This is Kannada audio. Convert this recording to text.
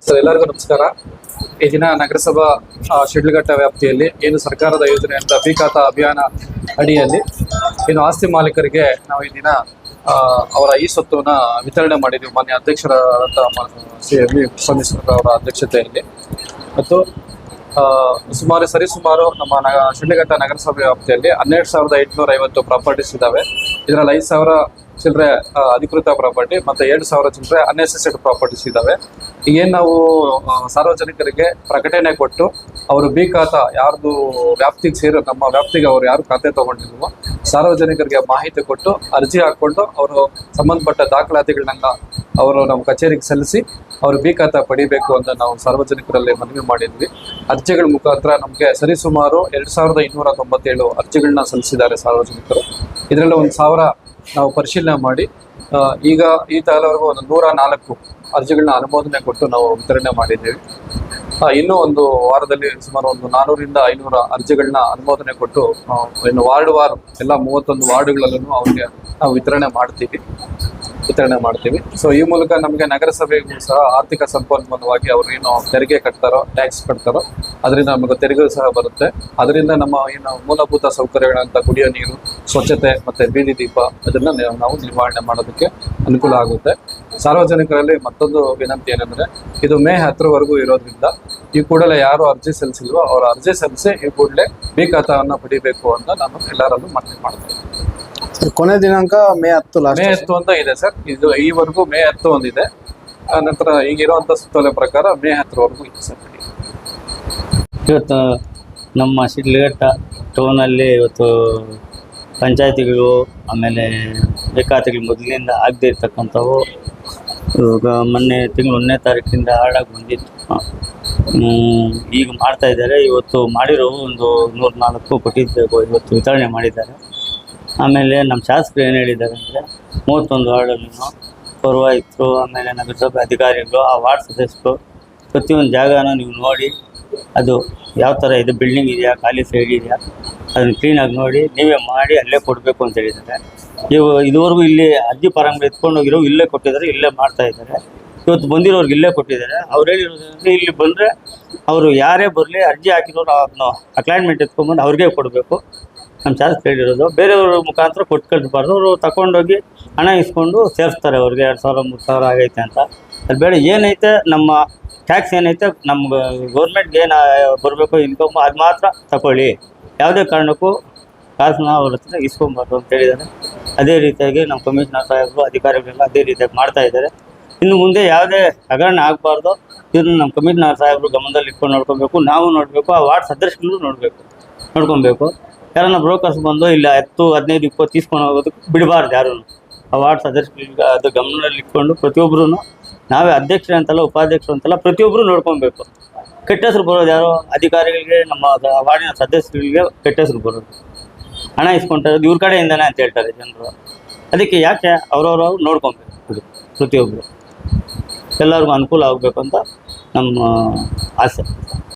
ಸರ್, ಎಲ್ಲರಿಗೂ ನಮಸ್ಕಾರ. ಈ ದಿನ ನಗರಸಭಾ ಶಿಡ್ಲಘಟ್ಟ ವ್ಯಾಪ್ತಿಯಲ್ಲಿ ಏನು ಸರ್ಕಾರದ ಯೋಜನೆ ಅಂತ ಖಾತಾ ಅಭಿಯಾನ ಅಡಿಯಲ್ಲಿ ಏನು ಆಸ್ತಿ ಮಾಲೀಕರಿಗೆ ನಾವು ಈ ದಿನ ಅವರ ಈ ಸ್ವತ್ತುವನ್ನ ವಿತರಣೆ ಮಾಡಿದ್ದೀವಿ. ಮಾನ್ಯ ಅಧ್ಯಕ್ಷರಾದಂಥ ಸೋಮೇಶ್ವರ ಅವರ ಅಧ್ಯಕ್ಷತೆಯಲ್ಲಿ. ಮತ್ತು ಸರಿಸುಮಾರು ನಮ್ಮ ಶಿಡ್ಲಘಟ್ಟ ನಗರಸಭೆ ವ್ಯಾಪ್ತಿಯಲ್ಲಿ 12,850 ಪ್ರಾಪರ್ಟೀಸ್ ಇದ್ದಾವೆ. ಇದರಲ್ಲಿ 5,000 ಚಿಲ್ಲರೆ ಅಧಿಕೃತ ಪ್ರಾಪರ್ಟಿ ಮತ್ತು 2,000 ಚಿಲ್ಲರೆ ಅನ್ಎಸೆಸೆಡ್ ಪ್ರಾಪರ್ಟೀಸ್ ಇದ್ದಾವೆ. ಈಗೇನು ನಾವು ಸಾರ್ವಜನಿಕರಿಗೆ ಪ್ರಕಟಣೆ ಕೊಟ್ಟು ಅವರು ಖಾತಾ ಯಾರ್ದು ವ್ಯಾಪ್ತಿಗೆ ನಮ್ಮ ವ್ಯಾಪ್ತಿಗೆ ಅವರು ಯಾರು ಖಾತೆ ತಗೊಂಡಿಲ್ವೋ ಸಾರ್ವಜನಿಕರಿಗೆ ಮಾಹಿತಿ ಕೊಟ್ಟು ಅರ್ಜಿ ಹಾಕ್ಕೊಂಡು ಅವರು ಸಂಬಂಧಪಟ್ಟ ದಾಖಲಾತಿಗಳನ್ನ ಅವರು ನಮ್ಮ ಕಚೇರಿಗೆ ಸಲ್ಲಿಸಿ ಅವರು ಖಾತಾ ಪಡಿಬೇಕು ಅಂತ ನಾವು ಸಾರ್ವಜನಿಕರಲ್ಲಿ ಮನವಿ ಮಾಡಿದ್ವಿ. ಅರ್ಜಿಗಳ ಮುಖಾಂತರ ನಮಗೆ ಸರಿಸುಮಾರು 2,297 ಅರ್ಜಿಗಳನ್ನ ಸಲ್ಲಿಸಿದ್ದಾರೆ ಸಾರ್ವಜನಿಕರು. ಇದರಲ್ಲಿ 1,000 ನಾವು ಪರಿಶೀಲನೆ ಮಾಡಿ ಈಗ ಈ ತಾಲವರೆಗೂ ಒಂದು 104 ಅರ್ಜಿಗಳನ್ನ ಅನುಮೋದನೆ ಕೊಟ್ಟು ನಾವು ವಿತರಣೆ ಮಾಡಿದ್ದೇವೆ. ಇನ್ನೂ ಒಂದು ವಾರದಲ್ಲಿ ಸುಮಾರು ಒಂದು 400ರಿಂದ 500 ಅರ್ಜಿಗಳನ್ನ ಅನುಮೋದನೆ ಕೊಟ್ಟು ಇನ್ನು ವಾರ್ಡ್ ಎಲ್ಲ 31 ವಾರ್ಡ್ಗಳಲ್ಲೂ ಅವ್ರಿಗೆ ನಾವು ವಿತರಣೆ ಮಾಡ್ತೀವಿ. ಸೊ ಈ ಮೂಲಕ ನಮಗೆ ನಗರಸಭೆಗೂ ಸಹ ಆರ್ಥಿಕ ಸಂಪನ್ಮೂಲವಾಗಿ ಅವರು ಏನು ತೆರಿಗೆ ಕಟ್ತಾರೋ, ಟ್ಯಾಕ್ಸ್ ಕಟ್ತಾರೋ ಅದರಿಂದ ನಮಗೆ ತೆರಿಗೆ ಸಹ ಬರುತ್ತೆ. ಅದರಿಂದ ನಮ್ಮ ಏನು ಮೂಲಭೂತ ಸೌಕರ್ಯಗಳಂತ ಕುಡಿಯೋ ನೀರು, ಸ್ವಚ್ಛತೆ ಮತ್ತು ಬೀದಿ ದೀಪ ಅದನ್ನು ನಾವು ನಿರ್ವಹಣೆ ಮಾಡೋದಕ್ಕೆ ಅನುಕೂಲ ಆಗುತ್ತೆ. ಸಾರ್ವಜನಿಕರಲ್ಲಿ ಮತ್ತೊಂದು ವಿನಂತಿ ಏನಂದರೆ, ಇದು ಮೇ 10ರವರೆಗೂ ಇರೋದ್ರಿಂದ ಈ ಕೂಡಲೇ ಯಾರು ಅರ್ಜಿ ಸಲ್ಲಿಸಿಲ್ವೋ ಅವರ ಅರ್ಜಿ ಸಲ್ಲಿಸಿ ಈ ಕೂಡಲೇ ಖಾತಾವನ್ನು ಪಡಿಬೇಕು ಅಂತ ನಾನು ಎಲ್ಲರಲ್ಲೂ ಮನವಿ ಮಾಡ್ತೇನೆ. ಕೊನೆ ದಿನಾಂಕ ಮೇ 10 ಅಂತ ಇದೆ ಸರ್. ಇದು ಈವರೆಗೂ ಮೇ 10 ಒಂದಿದೆ. ನಂತರ ಈಗಿರುವಂಥ ಸುತ್ತೋಲೆ ಪ್ರಕಾರ ಮೇ 10ರವರೆಗೂ ಇದೆ ಸರ್. ಇವತ್ತು ನಮ್ಮ ಶಿಡ್ಲಘಟ್ಟ ಟೌನಲ್ಲಿ ಇವತ್ತು ಪಂಚಾಯತಿಗಳು ಆಮೇಲೆ ಖಾತೆಗಳು ಮೊದಲಿನಿಂದ ಆಗದೇ ಇರ್ತಕ್ಕಂಥವು ಇವಾಗ ಮೊನ್ನೆ ತಿಂಗಳು 1ನೇ ತಾರೀಕಿಂದ ಹಾಳಾಗಿ ಬಂದಿತ್ತು. ಈಗ ಮಾಡ್ತಾ ಇದ್ದಾರೆ. ಇವತ್ತು ಮಾಡಿರೋ ಒಂದು 104 ಕೊಟ್ಟಿದ್ದೆವು, ಇವತ್ತು ವಿತರಣೆ ಮಾಡಿದ್ದಾರೆ. ಆಮೇಲೆ ನಮ್ಮ ಶಾಸಕರು ಏನು ಹೇಳಿದ್ದಾರೆ ಅಂದರೆ 31 ವಾರ್ಡಲ್ಲೂ ಪೌರಾಯುಕ್ತರು ಆಮೇಲೆ ನಗರಸಭೆ ಅಧಿಕಾರಿಗಳು ಆ ವಾರ್ಡ್ ಸದಸ್ಯರು ಪ್ರತಿಯೊಂದು ಜಾಗನ ನೀವು ನೋಡಿ ಅದು ಯಾವ ಥರ ಇದೆ, ಬಿಲ್ಡಿಂಗ್ ಇದೆಯಾ, ಖಾಲಿ ಸೈಡ್ ಇದೆಯಾ, ಅದನ್ನು ಕ್ಲೀನಾಗಿ ನೋಡಿ ನೀವೇ ಮಾಡಿ ಅಲ್ಲೇ ಕೊಡಬೇಕು ಅಂತ ಹೇಳಿದ್ದಾರೆ. ಇದುವರೆಗೂ ಇಲ್ಲಿ ಅರ್ಜಿ ಫಾರಮ್ಗಳು ಎತ್ಕೊಂಡು ಹೋಗಿರೋ ಇಲ್ಲೇ ಕೊಟ್ಟಿದ್ದಾರೆ, ಇಲ್ಲೇ ಮಾಡ್ತಾ ಇದ್ದಾರೆ. ಇವತ್ತು ಬಂದಿರೋರ್ಗೆ ಇಲ್ಲೇ ಕೊಟ್ಟಿದ್ದಾರೆ. ಅವ್ರು ಹೇಳಿರೋದಂದರೆ ಇಲ್ಲಿ ಬಂದರೆ ಅವರು ಯಾರೇ ಬರಲಿ ಅರ್ಜಿ ಹಾಕಿರೋರು ಅದನ್ನು ಅಕ್ಲೈನ್ಮೆಂಟ್ ಎತ್ಕೊಂಡ್ಬಂದು ಅವ್ರಿಗೆ ಕೊಡಬೇಕು. ನಮ್ಮ ಶಾಸಕರು ಹೇಳಿರೋದು ಬೇರೆಯವ್ರ ಮುಖಾಂತರ ಕೊಟ್ಟು ಕಳಿಸಬಾರ್ದು. ಅವರು ತಗೊಂಡೋಗಿ ಹಣ ಇಸ್ಕೊಂಡು ಸೇರಿಸ್ತಾರೆ ಅವ್ರಿಗೆ 2,000 3,000 ಆಗೈತೆ ಅಂತ. ಅದು ಬೇಡ, ಏನೈತೆ ನಮ್ಮ ಟ್ಯಾಕ್ಸ್ ಏನೈತೆ ನಮ್ಗೆ ಗೌರ್ಮೆಂಟ್ಗೆ ಏನು ಬರಬೇಕು ಇನ್ಕಮ್ ಅದು ಮಾತ್ರ ತಗೊಳ್ಳಿ, ಯಾವುದೇ ಕಾರಣಕ್ಕೂ ಕಾಸನ್ನ ಅವ್ರ ಹತ್ರ ಇಸ್ಕೊಬಾರ್ದು ಅಂತ ಹೇಳಿದ್ದಾರೆ. ಅದೇ ರೀತಿಯಾಗಿ ನಮ್ಮ ಕಮಿಷನರ್ ಸಾಹೇಬರು ಅಧಿಕಾರಿಗಳೆಲ್ಲ ಅದೇ ರೀತಿಯಾಗಿ ಮಾಡ್ತಾ ಇದ್ದಾರೆ. ಇನ್ನು ಮುಂದೆ ಯಾವುದೇ ಹಗರಣ ಆಗಬಾರ್ದು. ಇದನ್ನು ನಮ್ಮ ಕಮಿಷನರ್ ಸಾಹೇಬರು ಗಮನದಲ್ಲಿ ಇಟ್ಕೊಂಡು ನೋಡ್ಕೊಬೇಕು, ನಾವು ನೋಡಬೇಕು, ಆ ವಾರ್ಡ್ ಸದಸ್ಯರು ನೋಡ್ಕೊಬೇಕು. ಯಾರನ್ನ ಬ್ರೋಕರ್ಸ್ ಬಂದು ಇಲ್ಲ 10, 15, 20 తీసుకొని ಹೋಗೋದಕ್ಕೆ ಬಿಡಬಾರ್ದು ಯಾರೂ. ಆ ವಾರ್ಡ್ ಸದಸ್ಯರಿಗೆ ಅದು ಗಮನದಲ್ಲಿ ಇಟ್ಕೊಂಡು ಪ್ರತಿಯೊಬ್ಬರೂ ನಾವೇ ಅಧ್ಯಕ್ಷರು ಅಂತಲ್ಲ, ಉಪಾಧ್ಯಕ್ಷರು ಅಂತಲ್ಲ, ಪ್ರತಿಯೊಬ್ಬರು ನೋಡ್ಕೊಬೇಕು. ಕೆಟ್ಟ ಹೆಸರು ಬರೋದು ಯಾರೋ ಅಧಿಕಾರಿಗಳಿಗೆ, ನಮ್ಮ ವಾರ್ಡಿನ ಸದಸ್ಯರಿಗೆ ಕೆಟ್ಟ ಹೆಸರು ಬರೋದು. ಹಣ ಇಸ್ಕೊಳ್ತಾ ಇರೋದು ಇವ್ರ ಕಡೆಯಿಂದನೇ ಅಂತ ಹೇಳ್ತಾರೆ ಜನರು. ಅದಕ್ಕೆ ಯಾಕೆ ಅವ್ರವ್ರು ನೋಡ್ಕೊಬೇಕು, ಪ್ರತಿಯೊಬ್ಬರು ಎಲ್ಲರಿಗೂ ಅನುಕೂಲ ಆಗಬೇಕು ಅಂತ ನಮ್ಮ ಆಸೆ.